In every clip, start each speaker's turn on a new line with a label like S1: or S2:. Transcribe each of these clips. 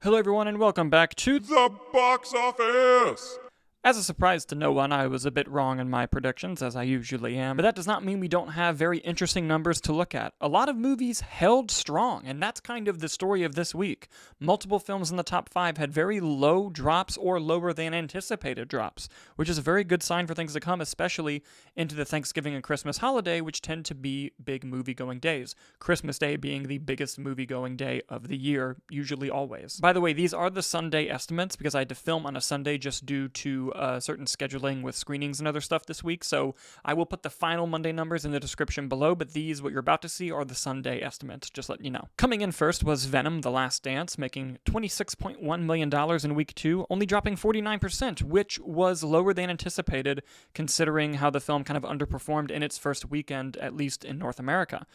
S1: Hello everyone and welcome back to
S2: The box office!
S1: As a surprise to no one, I was a bit wrong in my predictions, as I usually am, but that does not mean we don't have very interesting numbers to look at. A lot of movies held strong, and that's kind of the story of this week. Multiple films in the top 5 had very low drops or lower than anticipated drops, which is a very good sign for things to come, especially into the Thanksgiving and Christmas holiday, which tend to be big movie-going days. Christmas Day being the biggest movie-going day of the year, usually always. By the way, these are the Sunday estimates, because I had to film on a Sunday just due to certain scheduling with screenings and other stuff this week, so I will put the final Monday numbers in the description below, but these, what you're about to see, are the Sunday estimates, just letting you know. Coming in first was Venom, The Last Dance, making $26.1 million in week 2, only dropping 49%, which was lower than anticipated, considering how the film kind of underperformed in its first weekend, at least in North America.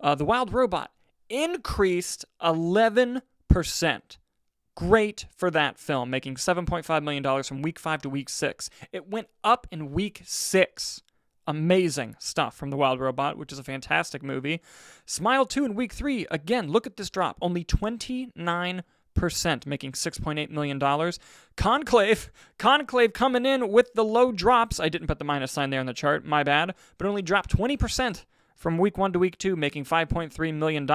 S1: The Wild Robot increased 11%. Great for that film, making $7.5 million from week 5 to week 6. It went up in week 6. Amazing stuff from The Wild Robot, which is a fantastic movie. Smile 2 in week 3, again, look at this drop, only 29%, making $6.8 million. Conclave coming in with the low drops. I didn't put the minus sign there in the chart, my bad, but only dropped 20%. From week 1 to week 2, making $5.3 million.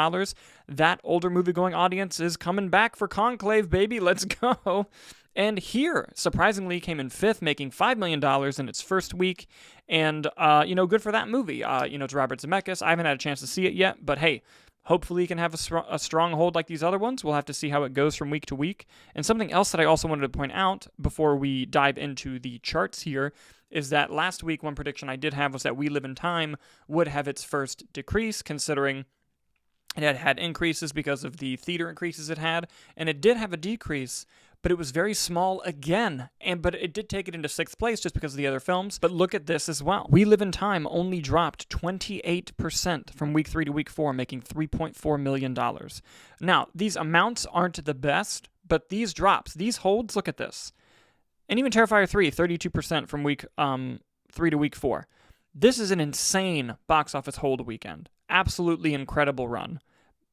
S1: That older movie-going audience is coming back for Conclave, baby. Let's go. And Here, surprisingly, came in 5th, making $5 million in its first week. And, good for that movie. It's Robert Zemeckis. I haven't had a chance to see it yet, but hey, hopefully you can have a strong hold like these other ones. We'll have to see how it goes from week to week. And something else that I also wanted to point out before we dive into the charts here is that last week one prediction I did have was that We Live in Time would have its first decrease, considering it had had increases because of the theater increases it had, and it did have a decrease, but it was very small again, but it did take it into 6th place just because of the other films. But look at this as well. We Live in Time only dropped 28% from week 3 to week 4, making $3.4 million. Now, these amounts aren't the best, but these drops, these holds, look at this. And even Terrifier 3, 32% from week 3 to week 4. This is an insane box office hold weekend. Absolutely incredible run.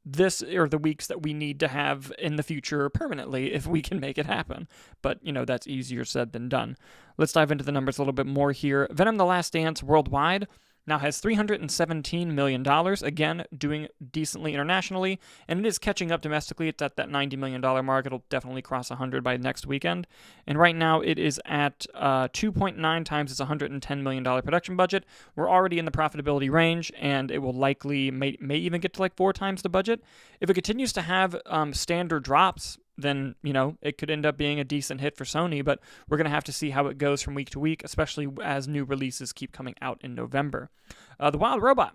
S1: This are the weeks that we need to have in the future permanently if we can make it happen. But, that's easier said than done. Let's dive into the numbers a little bit more here. Venom: The Last Dance worldwide now has $317 million, again, doing decently internationally, and it is catching up domestically. It's at that $90 million mark. It'll definitely cross 100 by next weekend. And right now it is at 2.9 times its $110 million production budget. We're already in the profitability range, and it will likely, may even get to like 4 times the budget. If it continues to have standard drops, then, it could end up being a decent hit for Sony, but we're going to have to see how it goes from week to week, especially as new releases keep coming out in November. The Wild Robot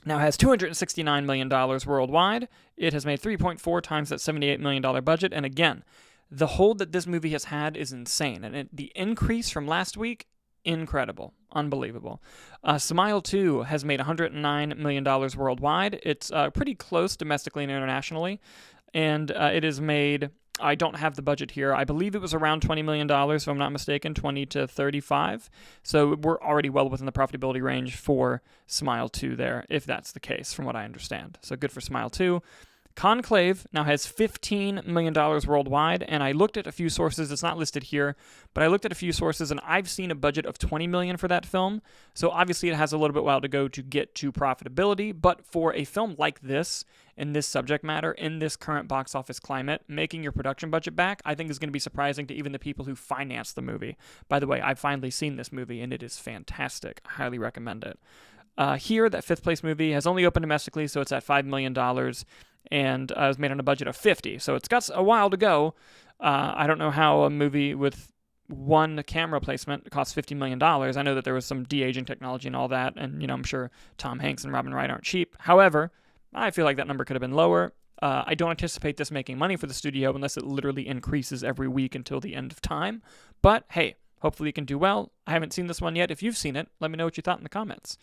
S1: now has $269 million worldwide. It has made 3.4 times that $78 million budget, and again, the hold that this movie has had is insane, and the increase from last week, incredible. Unbelievable. Smile 2 has made $109 million worldwide. It's pretty close domestically and internationally. And it is made, I don't have the budget here, I believe it was around $20 million, if I'm not mistaken, 20 to 35. So we're already well within the profitability range for Smile 2 there, if that's the case, from what I understand. So good for Smile 2. Conclave now has $15 million worldwide, and I looked at a few sources, it's not listed here, but I looked at a few sources, and I've seen a budget of $20 million for that film, so obviously it has a little bit while to go to get to profitability, but for a film like this, in this subject matter, in this current box office climate, making your production budget back, I think is going to be surprising to even the people who financed the movie. By the way, I've finally seen this movie, and it is fantastic. I highly recommend it. Here, that 5th place movie has only opened domestically, so it's at $5 million, and was made on a budget of $50. So it's got a while to go. I don't know how a movie with one camera placement costs $50 million. I know that there was some de-aging technology and all that, and I'm sure Tom Hanks and Robin Wright aren't cheap. However, I feel like that number could have been lower. I don't anticipate this making money for the studio unless it literally increases every week until the end of time. But hey, hopefully it can do well. I haven't seen this one yet. If you've seen it, let me know what you thought in the comments.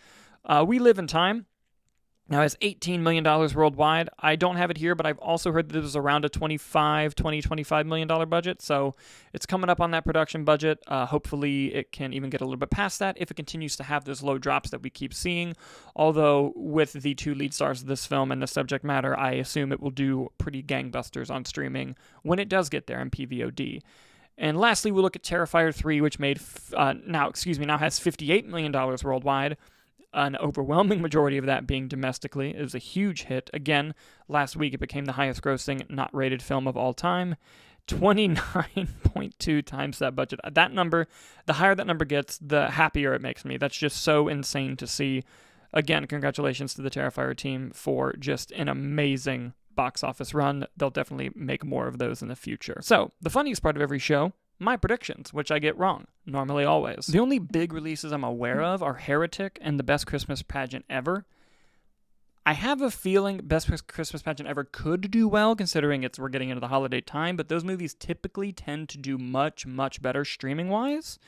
S1: We Live in Time Now, it's $18 million worldwide. I don't have it here, but I've also heard that it was around a $25 million budget. So it's coming up on that production budget. Hopefully, it can even get a little bit past that if it continues to have those low drops that we keep seeing. Although, with the two lead stars of this film and the subject matter, I assume it will do pretty gangbusters on streaming when it does get there in PVOD. And lastly, we'll look at Terrifier 3, which now has $58 million worldwide. An overwhelming majority of that being domestically. It was a huge hit. Again, last week it became the highest grossing not rated film of all time. 29.2 times that budget. That number, the higher that number gets, the happier it makes me. That's just so insane to see. Again, congratulations to the Terrifier team for just an amazing box office run. They'll definitely make more of those in the future. So, the funniest part of every show, my predictions, which I get wrong, normally always. The only big releases I'm aware of are Heretic and The Best Christmas Pageant Ever. I have a feeling Best Christmas Pageant Ever could do well, considering we're getting into the holiday time, but those movies typically tend to do much, much better streaming-wise,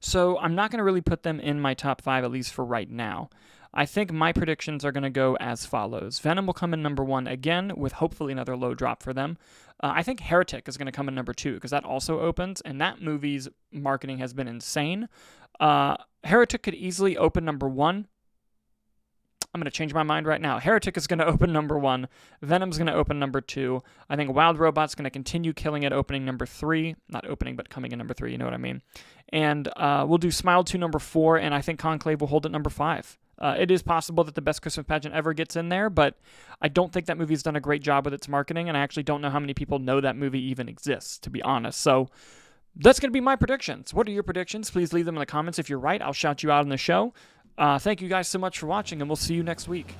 S1: so I'm not going to really put them in my top 5, at least for right now. I think my predictions are going to go as follows. Venom will come in number 1 again, with hopefully another low drop for them. I think Heretic is going to come in number 2, because that also opens, and that movie's marketing has been insane. Heretic could easily open number 1. I'm going to change my mind right now. Heretic is going to open number 1. Venom's going to open number 2. I think Wild Robot's going to continue killing it, opening number 3. Not opening, but coming in number 3, you know what I mean. And we'll do Smile 2 number 4, and I think Conclave will hold at number 5. It is possible that The Best Christmas Pageant Ever gets in there, but I don't think that movie's done a great job with its marketing, and I actually don't know how many people know that movie even exists, to be honest. So that's going to be my predictions. What are your predictions? Please leave them in the comments. If you're right, I'll shout you out on the show. Thank you guys so much for watching, and we'll see you next week.